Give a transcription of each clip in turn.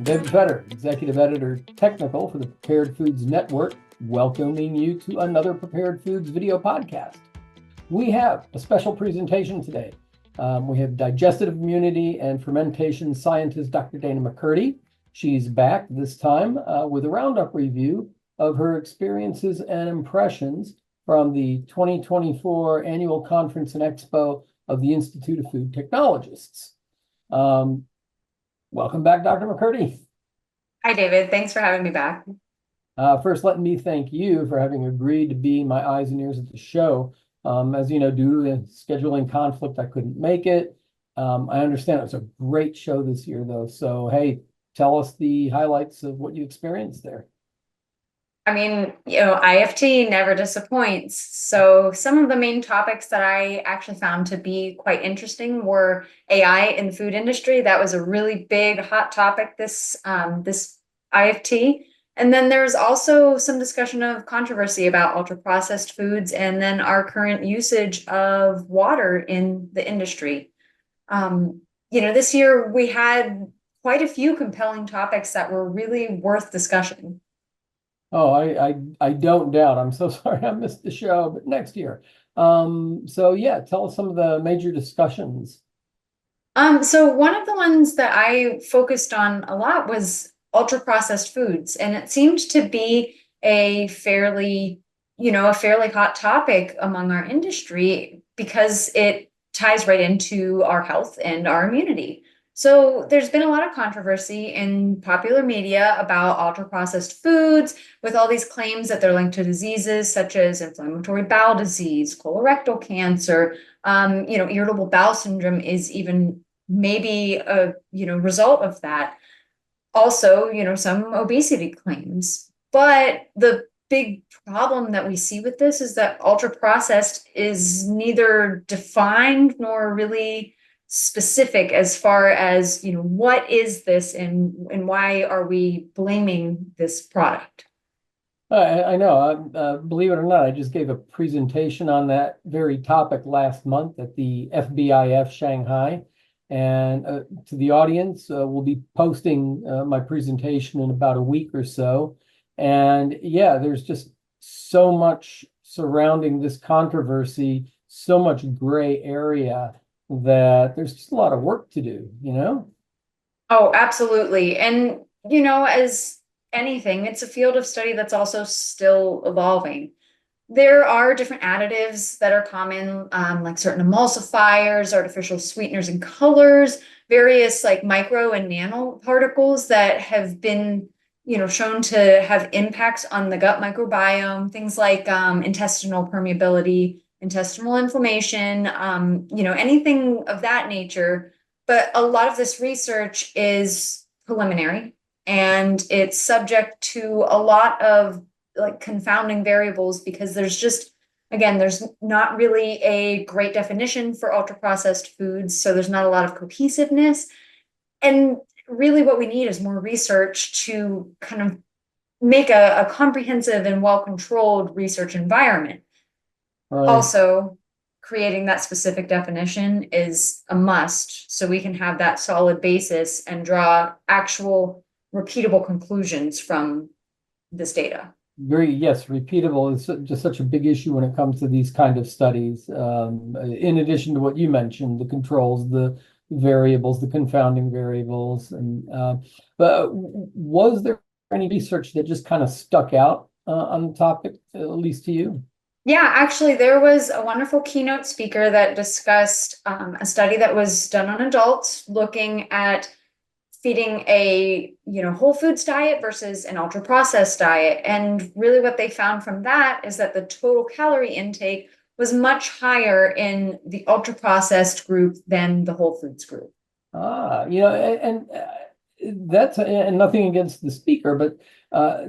David Fetter, Executive Editor Technical for the Prepared Foods Network, welcoming you to another Prepared Foods video podcast. We have a special presentation today. We have digestive immunity and fermentation scientist Dr. Dana McCurdy. She's back this time with a roundup review of her experiences and impressions from the 2024 annual conference and expo of the Institute of Food Technologists. Welcome back, Dr. McCurdy. Hi, David. Thanks for having me back. First, let me thank you for having agreed to be my eyes and ears at the show. As you know, due to scheduling conflict, I couldn't make it. I understand it was a great show this year, though. So, hey, tell us the highlights of what you experienced there. I mean, IFT never disappoints. So some of the main topics that I actually found to be quite interesting were AI in the food industry. That was a really big hot topic this IFT. And then there's also some discussion of controversy about ultra-processed foods and then our current usage of water in the industry. This year we had quite a few compelling topics that were really worth discussion. Oh, I don't doubt. I'm so sorry I missed the show, but next year. So yeah, tell us some of the major discussions. So one of the ones that I focused on a lot was ultra processed foods, and it seemed to be a fairly hot topic among our industry because it ties right into our health and our immunity. So there's been a lot of controversy in popular media about ultra processed foods with all these claims that they're linked to diseases such as inflammatory bowel disease, colorectal cancer, irritable bowel syndrome is even maybe a result of that. Also, some obesity claims. But the big problem that we see with this is that ultra processed is neither defined nor really specific as far as what is this and why are we blaming this product. I know. Believe it or not, I just gave a presentation on that very topic last month at the FBIF Shanghai. And to the audience, we'll be posting my presentation in about a week or so. And yeah, there's just so much surrounding this controversy, so much gray area that there's just a lot of work to do, Oh, absolutely. And, as anything, it's a field of study that's also still evolving. There are different additives that are common, like certain emulsifiers, artificial sweeteners and colors, various like micro and nanoparticles that have been, shown to have impacts on the gut microbiome, things like intestinal permeability, intestinal inflammation, anything of that nature. But a lot of this research is preliminary and it's subject to a lot of like confounding variables because there's not really a great definition for ultra processed foods. So there's not a lot of cohesiveness. And really what we need is more research to kind of make a comprehensive and well-controlled research environment. Right. Also, creating that specific definition is a must so we can have that solid basis and draw actual repeatable conclusions from this data. Yes, repeatable is just such a big issue when it comes to these kind of studies. In addition to what you mentioned, the controls, the variables, the confounding variables, but was there any research that just kind of stuck out on the topic, at least to you? Yeah, actually, there was a wonderful keynote speaker that discussed a study that was done on adults looking at feeding a whole foods diet versus an ultra processed diet. And really what they found from that is that the total calorie intake was much higher in the ultra processed group than the whole foods group. And that's and nothing against the speaker, but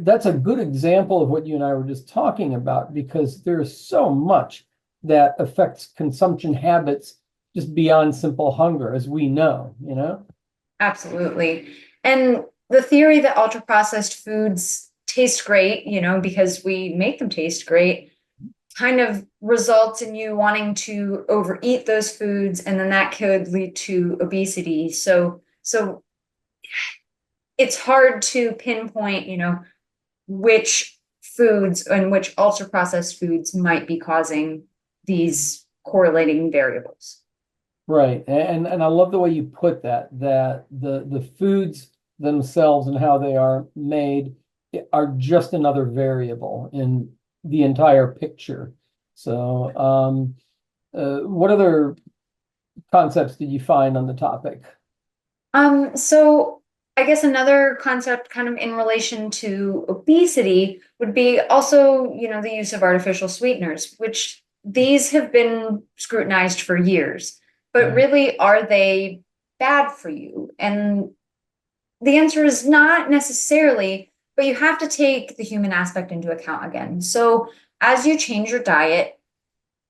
that's a good example of what you and I were just talking about, because there's so much that affects consumption habits just beyond simple hunger, as we know, Absolutely. And the theory that ultra processed foods taste great, because we make them taste great, kind of results in you wanting to overeat those foods, and then that could lead to obesity. So it's hard to pinpoint, which foods and which ultra processed foods might be causing these correlating variables. Right. And I love the way you put that, that the foods themselves and how they are made are just another variable in the entire picture. So, what other concepts did you find on the topic? So I guess another concept kind of in relation to obesity would be also, the use of artificial sweeteners, which these have been scrutinized for years, but really are they bad for you? And the answer is not necessarily, but you have to take the human aspect into account again. So as you change your diet,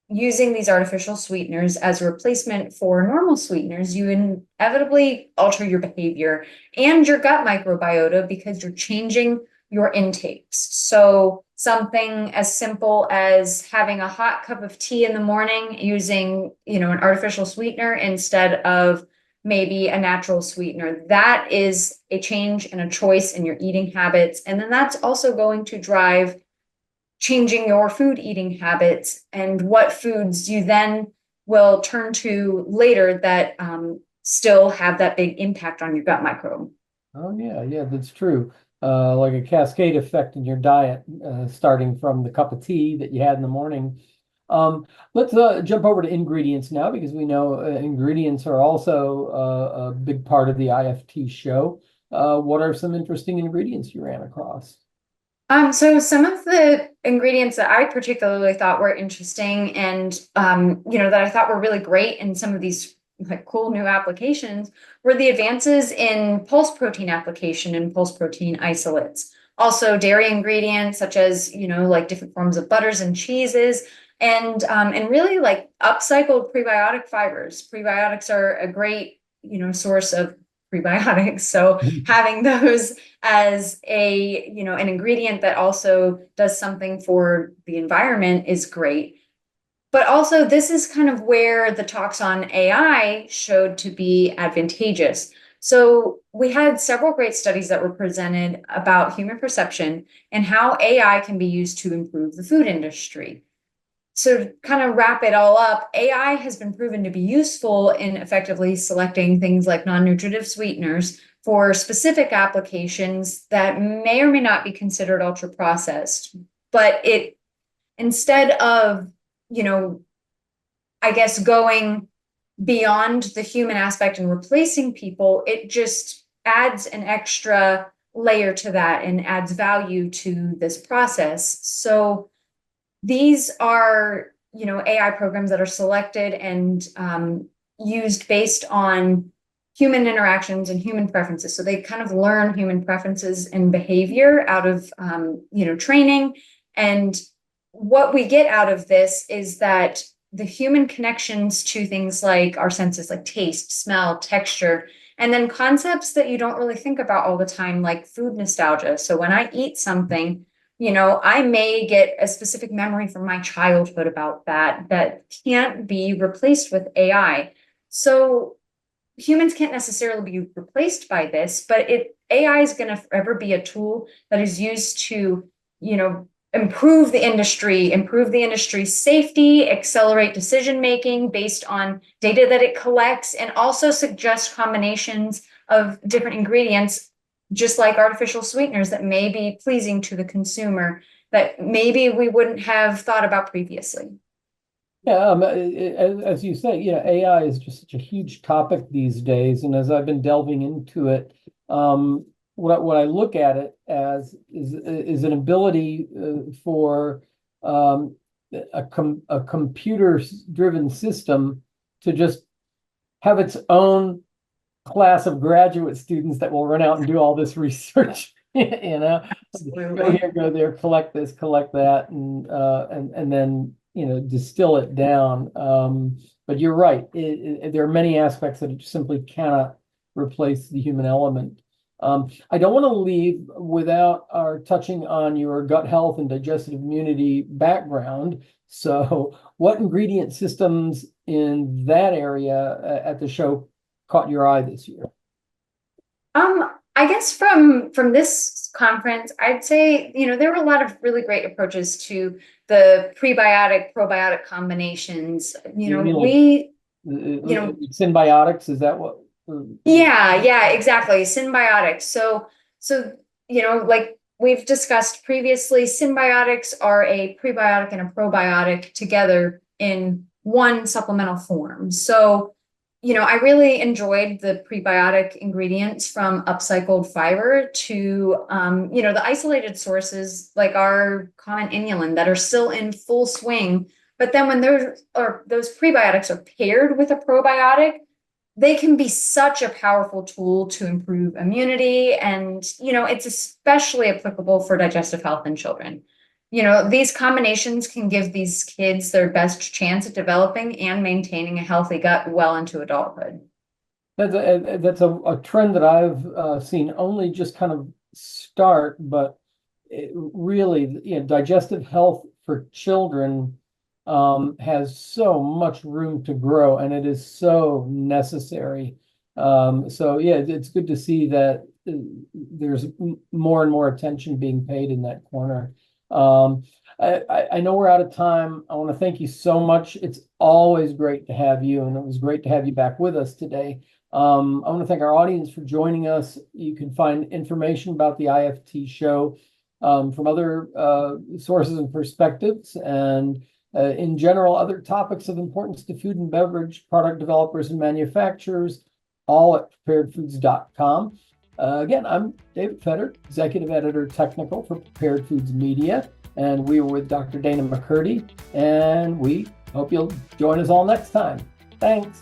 using these artificial sweeteners as a replacement for normal sweeteners, you inevitably alter your behavior and your gut microbiota because you're changing your intakes. So something as simple as having a hot cup of tea in the morning using, an artificial sweetener instead of maybe a natural sweetener, that is a change and a choice in your eating habits. And then that's also going to drive changing your food eating habits and what foods you then will turn to later that still have that big impact on your gut microbe. Oh yeah, that's true. Like a cascade effect in your diet, starting from the cup of tea that you had in the morning. Let's jump over to ingredients now because we know ingredients are also a big part of the IFT show. What are some interesting ingredients you ran across? So some of the ingredients that I particularly thought were interesting and, that I thought were really great in some of these like cool new applications were the advances in pulse protein application and pulse protein isolates. Also dairy ingredients such as, like different forms of butters and cheeses and really like upcycled prebiotic fibers. Prebiotics are a great, source of prebiotics. So having those as an ingredient that also does something for the environment is great. But also this is kind of where the talks on AI showed to be advantageous. So we had several great studies that were presented about human perception and how AI can be used to improve the food industry. So to kind of wrap it all up, AI has been proven to be useful in effectively selecting things like non-nutritive sweeteners for specific applications that may or may not be considered ultra processed. But it, instead of, I guess going beyond the human aspect and replacing people, it just adds an extra layer to that and adds value to this process. So these are, AI programs that are selected and used based on human interactions and human preferences. So they kind of learn human preferences and behavior out of, training. And what we get out of this is that the human connections to things like our senses, like taste, smell, texture, and then concepts that you don't really think about all the time, like food nostalgia. So when I eat something, I may get a specific memory from my childhood about that can't be replaced with AI. So humans can't necessarily be replaced by this, but AI is going to forever be a tool that is used to, improve the industry's safety, accelerate decision making based on data that it collects, and also suggest combinations of different ingredients, just like artificial sweeteners that may be pleasing to the consumer that maybe we wouldn't have thought about previously. Yeah, as you say, AI is just such a huge topic these days, and as I've been delving into it, what I look at it as is an ability for a computer-driven system to just have its own class of graduate students that will run out and do all this research. Go here, go there, collect this, collect that, and then distill it down. But you're right. There are many aspects that it simply cannot replace the human element. I don't want to leave without our touching on your gut health and digestive immunity background. So, what ingredient systems in that area at the show caught your eye this year? I guess from this conference, I'd say, there were a lot of really great approaches to the prebiotic probiotic combinations. You mean like We, you know, symbiotics? Is that what? yeah, exactly. Symbiotics. So, like we've discussed previously, symbiotics are a prebiotic and a probiotic together in one supplemental form. So, I really enjoyed the prebiotic ingredients from upcycled fiber to, the isolated sources like our common inulin that are still in full swing. But then when those prebiotics are paired with a probiotic, they can be such a powerful tool to improve immunity. And, it's especially applicable for digestive health in children. These combinations can give these kids their best chance at developing and maintaining a healthy gut well into adulthood. That's a trend that I've seen only just kind of start, but really, digestive health for children has so much room to grow, and it is so necessary. So yeah, it's good to see that there's more and more attention being paid in that corner. I know we're out of time. I want to thank you so much. It's always great to have you, and it was great to have you back with us today. I want to thank our audience for joining us. You can find information about the IFT show from other sources and perspectives, and in general, other topics of importance to food and beverage product developers and manufacturers, all at preparedfoods.com. Again, I'm David Fetter, Executive Editor Technical for Prepared Foods Media, and we were with Dr. Dana McCurdy, and we hope you'll join us all next time. Thanks.